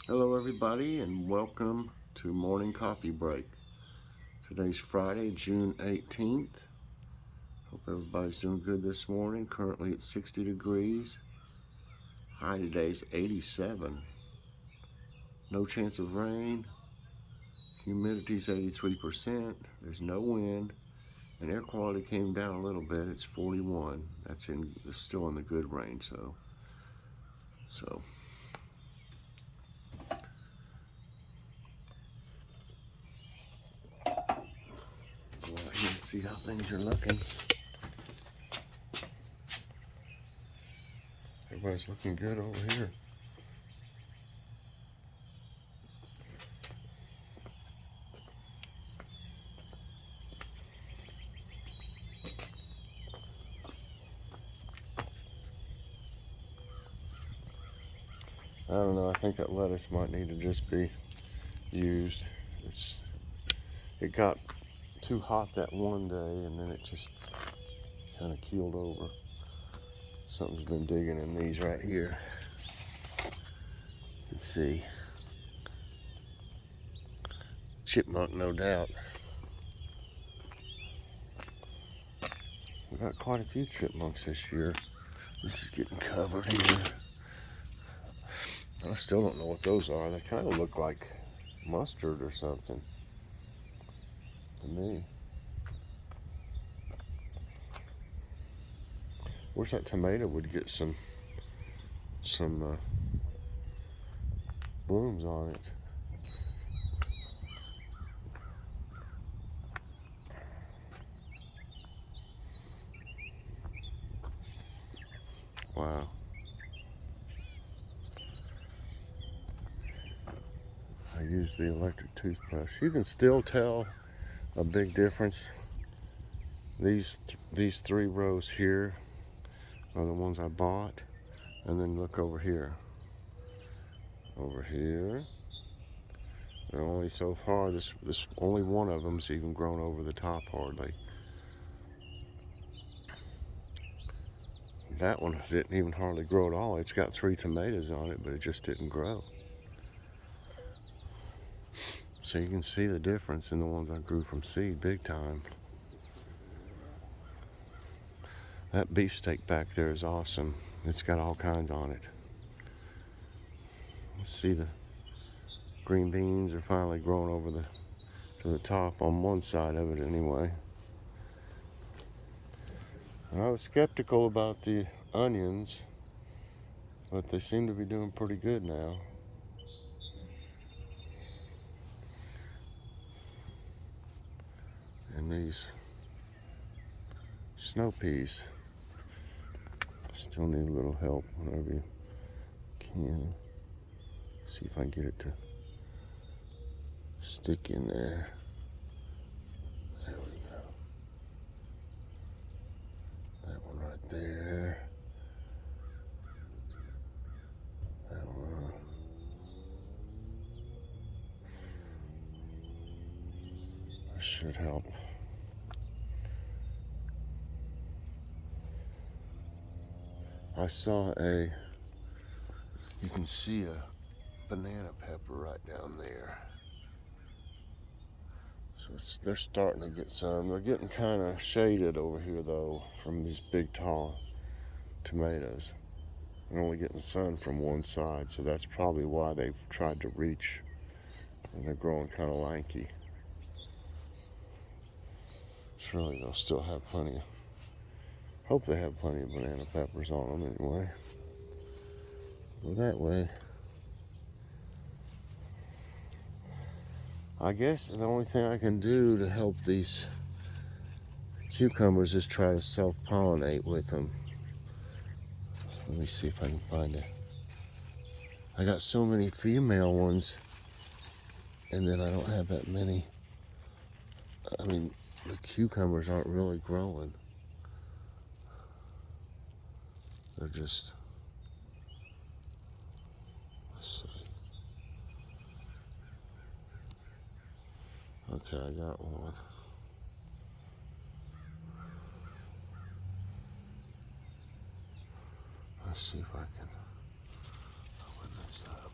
Hello, everybody, and welcome to Morning Coffee Break. Today's Friday, June 18th. Hope everybody's doing good this morning. Currently it's 60 degrees. High today's 87. No chance of rain. Humidity's 83%. There's no wind. And air quality came down a little bit. It's 41. It's still in the good range, so go out here and see how things are looking. Everybody's looking good over here. I don't know, I think that lettuce might need to just be used. It got too hot that one day and then it just kind of keeled over. Something's been digging in these right here. You can see. Chipmunk, no doubt. We got quite a few chipmunks this year. This is getting covered here. I still don't know what those are. They kind of look like mustard or something to me. Wish that tomato would get some blooms on it. Wow. I use the electric toothbrush. You can still tell a big difference. These three rows here are the ones I bought, and then look over here. Over here, they're only so far. This only one of them's even grown over the top hardly. That one didn't even hardly grow at all. It's got 3 tomatoes on it, but it just didn't grow. So you can see the difference in the ones I grew from seed big time. That beefsteak back there is awesome. It's got all kinds on it. Let's see, the green beans are finally growing over to the top on one side of it anyway. I was skeptical about the onions, but they seem to be doing pretty good now. And these snow peas still need a little help whenever you can. See if I can get it to stick in there. There we go. That one right there. That one. That should help. I saw you can see a banana pepper right down there. So they're starting to get some. They're getting kind of shaded over here though from these big tall tomatoes. They're only getting sun from one side, so that's probably why they've tried to reach, and they're growing kind of lanky. Surely they'll still have plenty. Hope they have plenty of banana peppers on them anyway. Go that way. I guess the only thing I can do to help these cucumbers is try to self-pollinate with them. Let me see if I can find it. I got so many female ones, and then I don't have that many. I mean, the cucumbers aren't really growing. They're just, let's see. Okay, I got one. Let's see if I can open this up.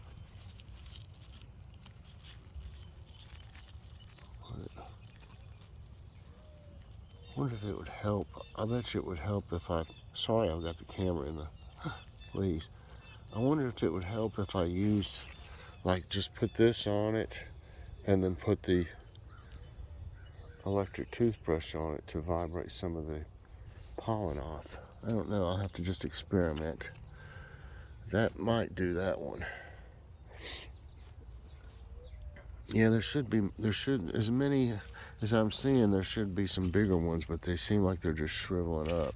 wonder if it would help. I bet you it would help if sorry, I've got the camera in the leaves. I wonder if it would help if I used, like, just put this on it and then put the electric toothbrush on it to vibrate some of the pollen off. I don't know, I'll have to just experiment. That might do that one. Yeah, as many as I'm seeing, there should be some bigger ones, but they seem like they're just shriveling up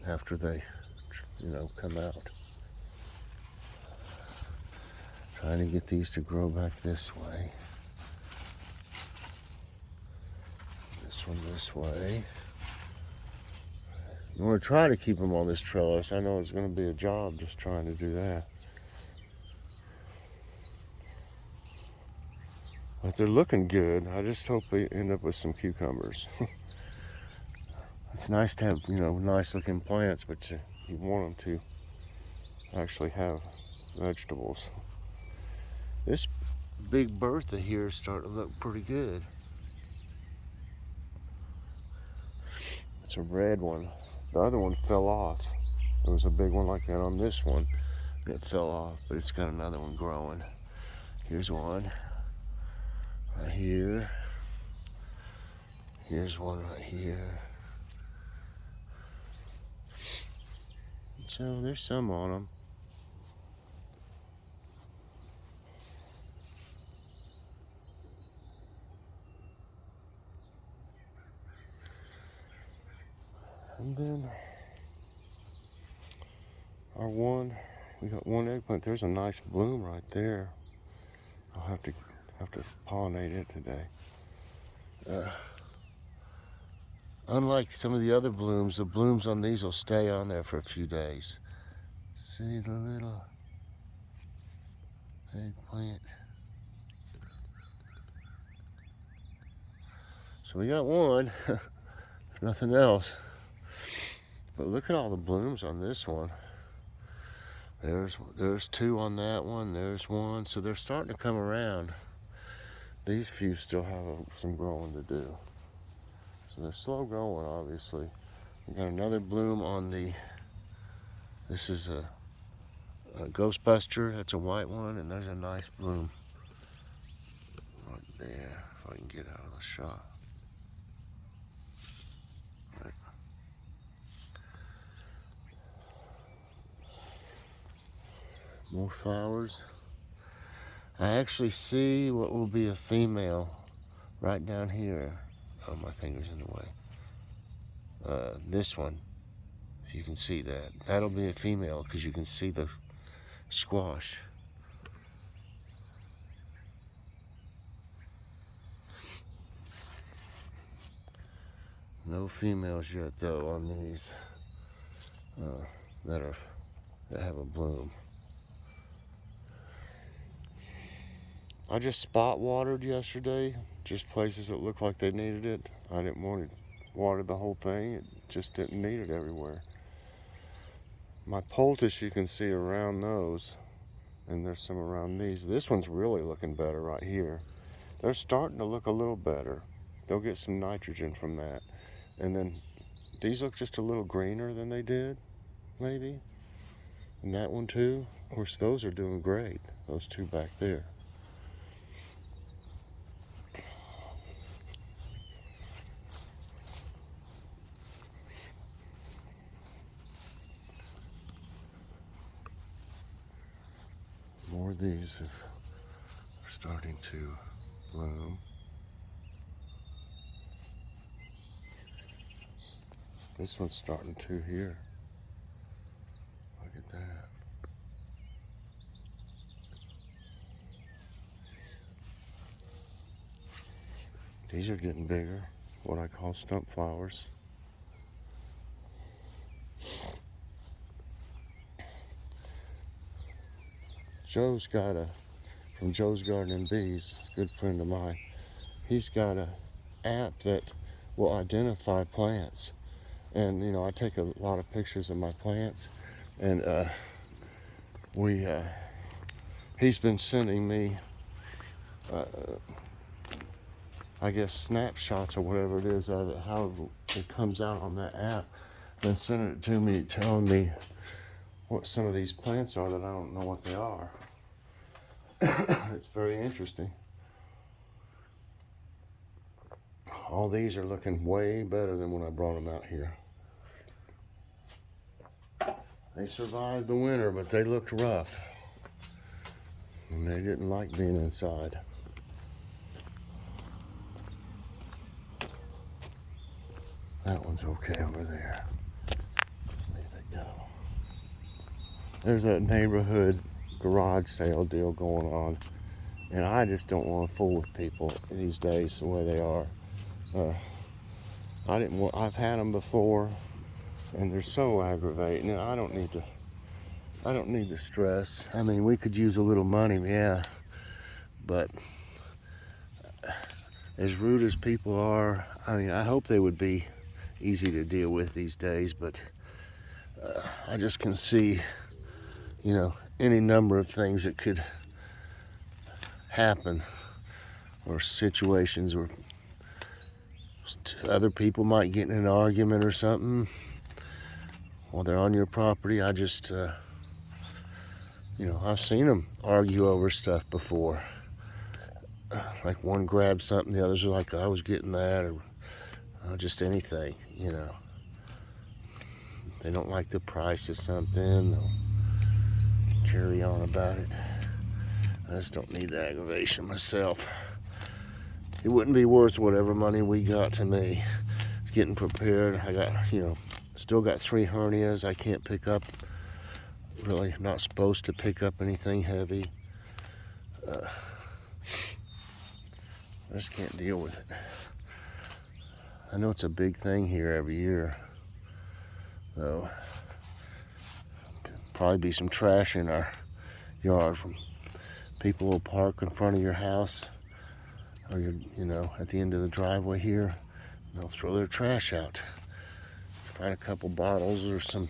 after they, come out. Trying to get these to grow back this way. This one this way. I'm going to try to keep them on this trellis. I know it's going to be a job just trying to do that. But they're looking good. I just hope they end up with some cucumbers. It's nice to have, nice looking plants, but you want them to actually have vegetables. This big Bertha here is starting to look pretty good. It's a red one. The other one fell off. There was a big one like that on this one. It fell off, but it's got another one growing. Here's one right here. Here's one right here. So there's some on them. And then we got one eggplant. There's a nice bloom right there. I'll have to pollinate it today. Unlike some of the other blooms, the blooms on these will stay on there for a few days. See the little eggplant. So we got one, nothing else. But look at all the blooms on this one. There's two on that one, there's one. So they're starting to come around. These few still have some growing to do. So they're slow growing, obviously. We got another bloom on this is a Ghostbuster, that's a white one, and there's a nice bloom right there, if I can get out of the shot. Right. More flowers. I actually see what will be a female right down here. Oh, my finger's in the way. This one, if you can see that. That'll be a female because you can see the squash. No females yet though on these that have a bloom. I just spot watered yesterday, just places that looked like they needed it. I didn't want to water the whole thing. It just didn't need it everywhere. My poultice, you can see around those, and there's some around these. This one's really looking better right here. They're starting to look a little better. They'll get some nitrogen from that. And then these look just a little greener than they did, maybe. And that one too. Of course, those are doing great, those two back there. More of these are starting to bloom. This one's starting to here. Look at that. These are getting bigger, what I call stump flowers. Joe's got from Joe's Garden and Bees, a good friend of mine, he's got an app that will identify plants. And I take a lot of pictures of my plants, and he's been sending me I guess, snapshots or whatever it is of it, how it comes out on that app, and sending it to me, telling me what some of these plants are that I don't know what they are. It's very interesting. All these are looking way better than when I brought them out here. They survived the winter, but they looked rough. And they didn't like being inside. That one's okay over there. Just leave it go. There's a neighborhood garage sale deal going on, and I just don't want to fool with people these days the way they are. I've had them before, and they're so aggravating, and I don't need the stress. I mean, we could use a little money, yeah, but as rude as people are, I mean, I hope they would be easy to deal with these days, but I just can see, any number of things that could happen, or situations where other people might get in an argument or something while they're on your property. I just, I've seen them argue over stuff before. Like one grabbed something, the others are like, I was getting that, or just anything, They don't like the price of something, they'll carry on about it. I just don't need the aggravation myself. It wouldn't be worth whatever money we got to me. Getting prepared. I got, still got 3 hernias. I can't pick up, really not supposed to pick up anything heavy. I just can't deal with it. I know it's a big thing here every year, though. Probably be some trash in our yard from people will park in front of your house, or at the end of the driveway here. They'll throw their trash out. Find a couple bottles or some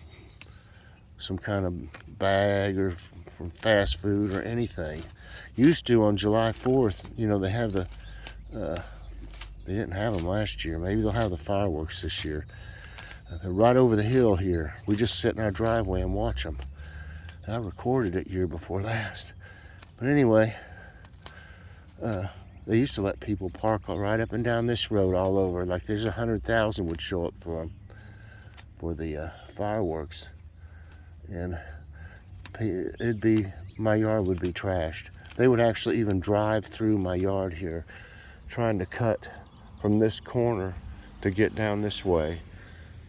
kind of bag or from fast food or anything. Used to on July 4th, they have they didn't have them last year. Maybe they'll have the fireworks this year. They're right over the hill here. We just sit in our driveway and watch them. I recorded it year before last. But anyway, they used to let people park right up and down this road all over. Like there's 100,000 would show up for them for the fireworks. And my yard would be trashed. They would actually even drive through my yard here, trying to cut from this corner to get down this way.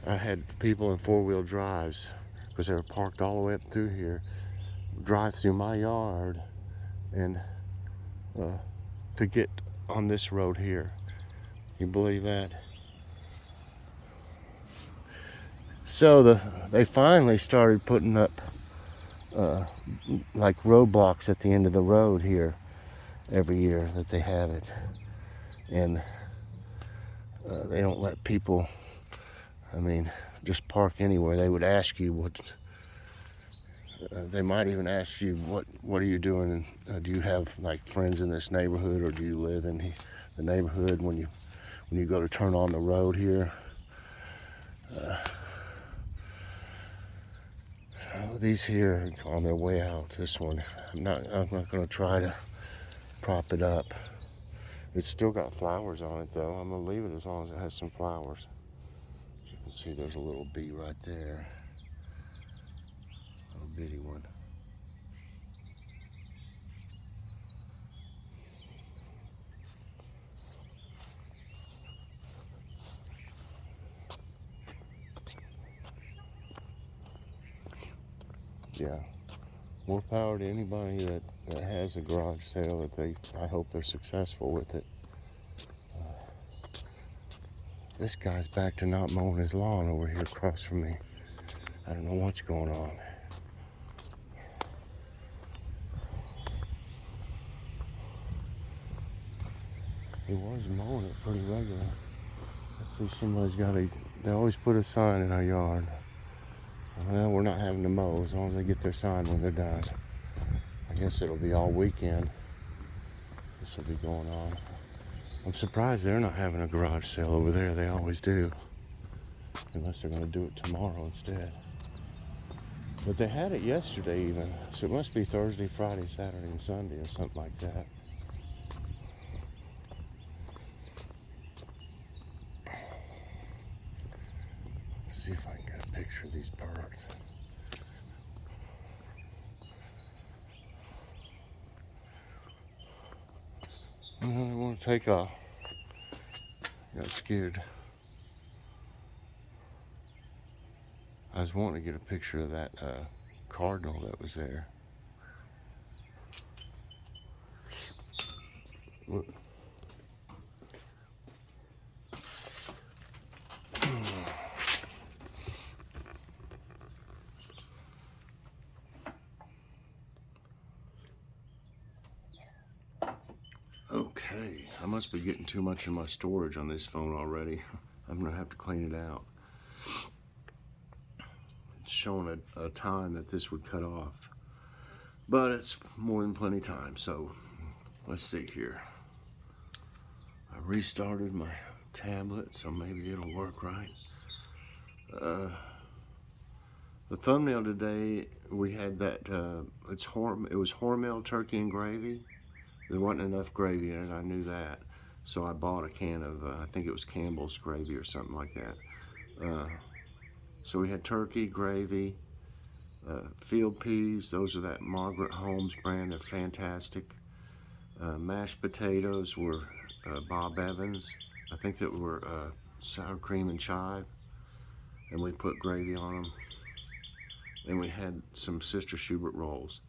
I had people in 4-wheel drives, because they were parked all the way up through here, drive through my yard and to get on this road here. You believe that? So they finally started putting up like roadblocks at the end of the road here every year that they have it, and they don't let people, just park anywhere. They would ask you what. They might even ask you, what are you doing? Do you have like friends in this neighborhood, or do you live in the neighborhood when you go to turn on the road here? These here are on their way out. This one, I'm not going to try to prop it up. It's still got flowers on it though. I'm going to leave it as long as it has some flowers. As you can see, there's a little bee right there. Little bitty one. Yeah, more power to anybody that has a garage sale. I hope they're successful with it. This guy's back to not mowing his lawn over here across from me. I don't know what's going on. He was mowing it pretty regular. Let's see, somebody's they always put a sign in our yard. Well, we're not having to mow as long as they get their sign when they're done. I guess it'll be all weekend. This will be going on. I'm surprised they're not having a garage sale over there. They always do. Unless they're going to do it tomorrow instead. But they had it yesterday even. So it must be Thursday, Friday, Saturday, and Sunday or something like that. Let's see if I can get a picture of these birds. I want to take off. Got scared. I was wanting to get a picture of that cardinal that was there. Look. Okay, I must be getting too much in my storage on this phone already. I'm gonna have to clean it out. It's showing a time that this would cut off, but it's more than plenty of time. So let's see here. I restarted my tablet, so maybe it'll work right. The thumbnail today, we had that, it was Hormel turkey and gravy. There wasn't enough gravy in it, I knew that. So I bought a can of, I think it was Campbell's gravy or something like that. So we had turkey, gravy, field peas. Those are that Margaret Holmes brand, they're fantastic. Mashed potatoes were Bob Evans. I think that were sour cream and chive. And we put gravy on them. And we had some Sister Schubert rolls.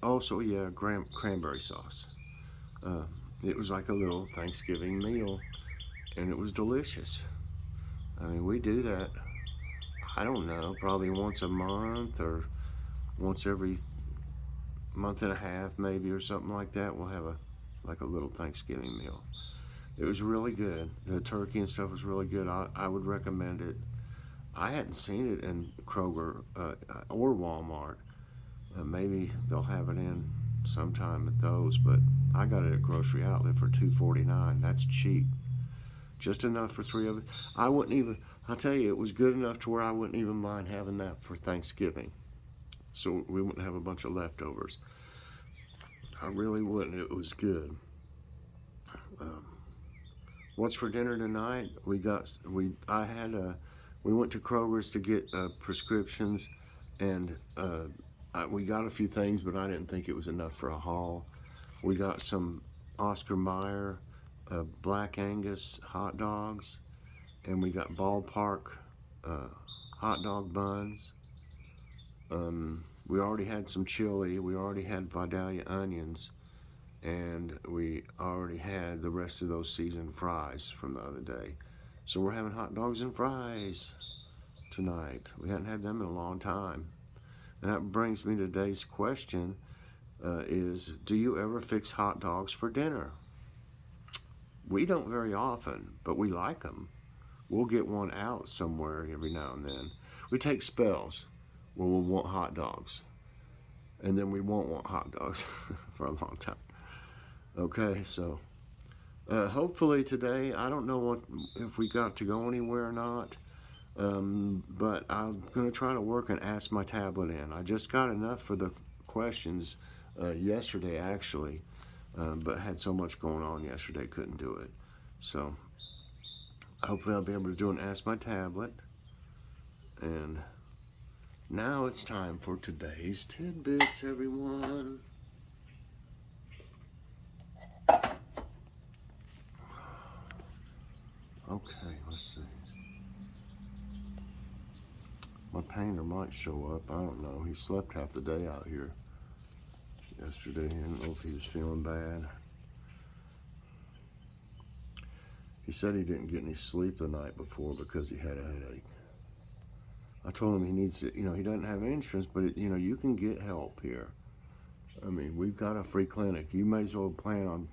Also, yeah, cranberry sauce. It was like a little Thanksgiving meal, and it was delicious. I mean, we do that, I don't know, probably once a month or once every month and a half maybe or something like that. We'll have a little Thanksgiving meal. It was really good. The turkey and stuff was really good. I would recommend it. I hadn't seen it in Kroger or Walmart. Maybe they'll have it in sometime at those, but I got it at Grocery Outlet for $2.49. That's cheap. Just enough for 3 of us. I'll tell you, it was good enough to where I wouldn't even mind having that for Thanksgiving. So we wouldn't have a bunch of leftovers. I really wouldn't. It was good. What's for dinner tonight? We went to Kroger's to get prescriptions, and we got a few things, but I didn't think it was enough for a haul. We got some Oscar Mayer Black Angus hot dogs, and we got Ballpark hot dog buns. We already had some chili. We already had Vidalia onions, and we already had the rest of those seasoned fries from the other day. So we're having hot dogs and fries tonight. We hadn't had them in a long time. And that brings me to today's question is, do you ever fix hot dogs for dinner? We don't very often, but we like them. We'll get one out somewhere every now and then. We take spells where we'll want hot dogs, and then we won't want hot dogs for a long time. Okay, so hopefully today, I don't know if we got to go anywhere or not. But I'm going to try to work and ask my tablet in. I just got enough for the questions yesterday, actually, but had so much going on yesterday, couldn't do it. So hopefully I'll be able to do an Ask My Tablet. And now it's time for today's Tidbits, everyone. Okay, let's see. My painter might show up. I don't know. He slept half the day out here yesterday. I don't know if he was feeling bad. He said he didn't get any sleep the night before because he had a headache. I told him he needs to, he doesn't have insurance, but you can get help here. I mean, we've got a free clinic. You may as well plan on,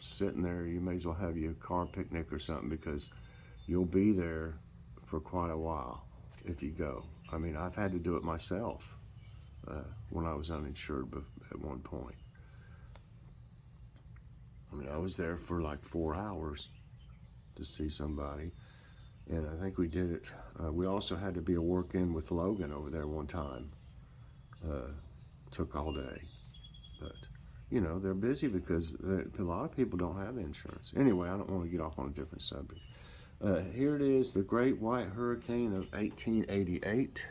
sitting there. You may as well have your car picnic or something, because you'll be there for quite a while if you go. I mean, I've had to do it myself when I was uninsured at one point. I mean, I was there for like 4 hours to see somebody, and I think we did it. We also had to be a work-in with Logan over there one time. Took all day, but you know, they're busy because a lot of people don't have insurance. Anyway, I don't want to get off on a different subject. Here it is, the Great White Hurricane of 1888.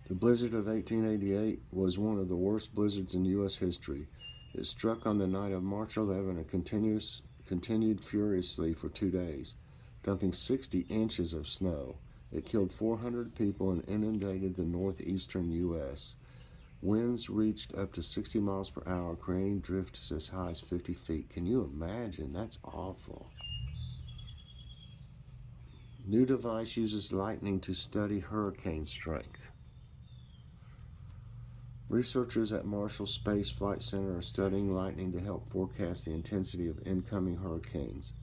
The blizzard of 1888 was one of the worst blizzards in U.S. history. It struck on the night of March 11 and continued furiously for 2 days, dumping 60 inches of snow. It killed 400 people and inundated the northeastern U.S. Winds reached up to 60 miles per hour, creating drifts as high as 50 feet. Can you imagine? That's awful. New device uses lightning to study hurricane strength. Researchers at Marshall Space Flight Center are studying lightning to help forecast the intensity of incoming hurricanes.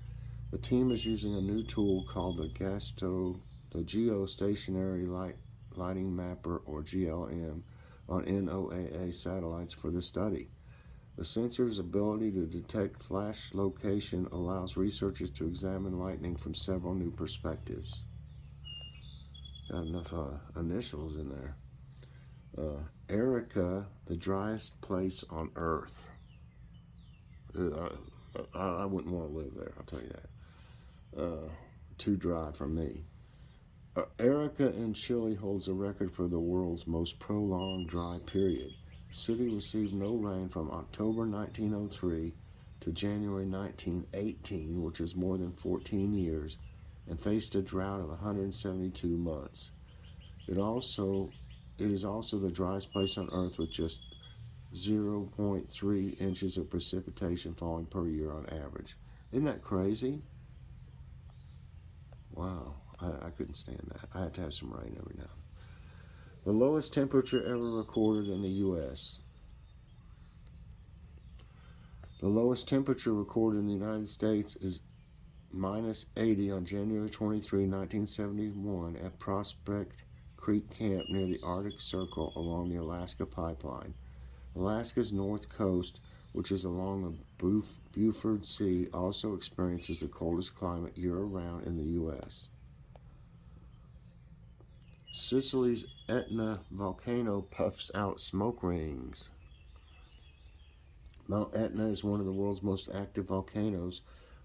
The team is using a new tool called the Geostationary Lighting Mapper, or GLM, on NOAA satellites for the study. The sensor's ability to detect flash location allows researchers to examine lightning from several new perspectives. Got enough initials in there. Erica, the driest place on Earth. I wouldn't want to live there, I'll tell you that. Too dry for me. Erica in Chile holds a record for the world's most prolonged dry period. The city received no rain from October 1903 to January 1918, which is more than 14 years, and faced a drought of 172 months. It is also the driest place on Earth, with just 0.3 inches of precipitation falling per year on average. Isn't that crazy? Wow, I couldn't stand that. I had to have some rain every now and then. The lowest temperature ever recorded in the U.S. The lowest temperature recorded in the United States is minus 80 on January 23, 1971 at Prospect Creek Camp near the Arctic Circle along the Alaska Pipeline. Alaska's north coast, which is along the Beaufort Sea, also experiences the coldest climate year-round in the U.S. Sicily's Etna volcano puffs out smoke rings. Mount Etna is one of the world's most active volcanoes,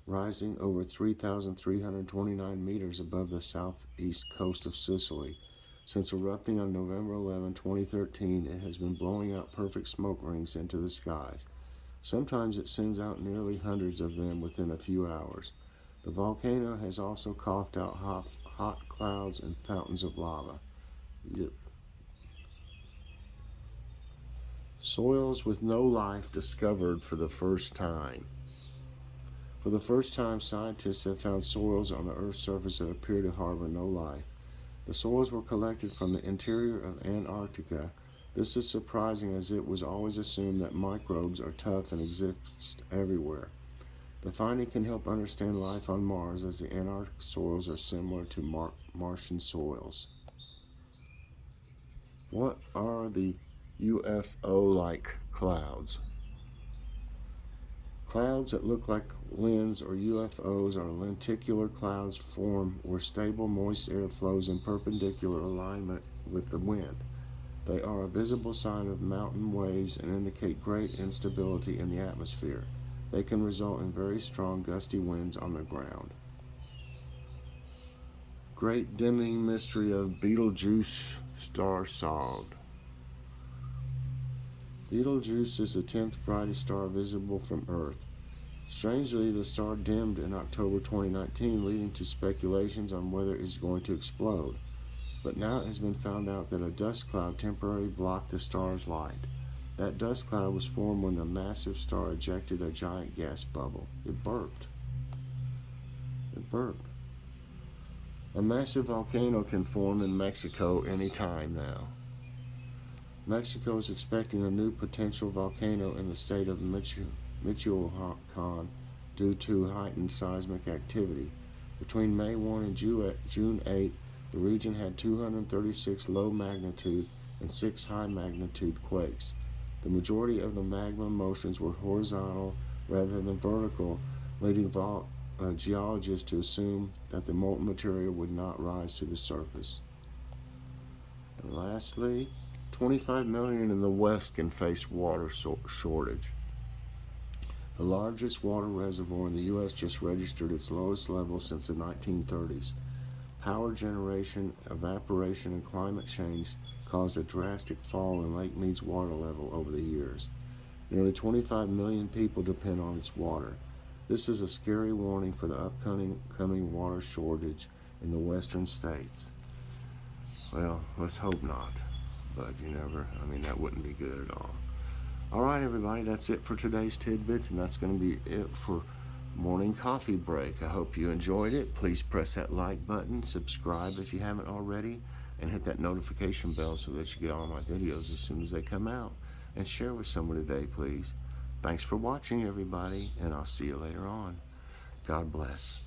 rising over 3,329 meters above the southeast coast of Sicily. Since erupting on November 11, 2013, it has been blowing out perfect smoke rings into the skies. Sometimes it sends out nearly hundreds of them within a few hours. The volcano has also coughed out hot clouds and fountains of lava. Yep. Soils with no life discovered for the first time. For the first time, scientists have found soils on the Earth's surface that appear to harbor no life. The soils were collected from the interior of Antarctica. This is surprising, as it was always assumed that microbes are tough and exist everywhere. The finding can help understand life on Mars, as the Antarctic soils are similar to Martian soils. What are the UFO-like clouds? Clouds that look like winds or UFOs are lenticular clouds formed where stable moist air flows in perpendicular alignment with the wind. They are a visible sign of mountain waves and indicate great instability in the atmosphere. They can result in very strong gusty winds on the ground. Great dimming mystery of Betelgeuse star solved. Betelgeuse is the 10th brightest star visible from Earth. Strangely, the star dimmed in October 2019, leading to speculations on whether it is going to explode. But now it has been found out that a dust cloud temporarily blocked the star's light. That dust cloud was formed when a massive star ejected a giant gas bubble. It burped. A massive volcano can form in Mexico any time now. Mexico is expecting a new potential volcano in the state of Michoacan due to heightened seismic activity. Between May 1 and June 8, the region had 236 low magnitude and 6 high magnitude quakes. The majority of the magma motions were horizontal rather than vertical, leading geologists to assume that the molten material would not rise to the surface. And lastly, 25 million in the West can face water shortage. The largest water reservoir in the U.S. just registered its lowest level since the 1930s. Power generation, evaporation, and climate change caused a drastic fall in Lake Mead's water level over the years. Nearly 25 million people depend on its water. This is a scary warning for the upcoming water shortage in the western states. Well, let's hope not, but that wouldn't be good at all. All right, everybody, that's it for today's Tidbits, and that's going to be it for Morning Coffee Break. I hope you enjoyed it. Please press that like button, subscribe if you haven't already, and hit that notification bell so that you get all my videos as soon as they come out. And share with someone today, please. Thanks for watching, everybody, and I'll see you later on. God bless.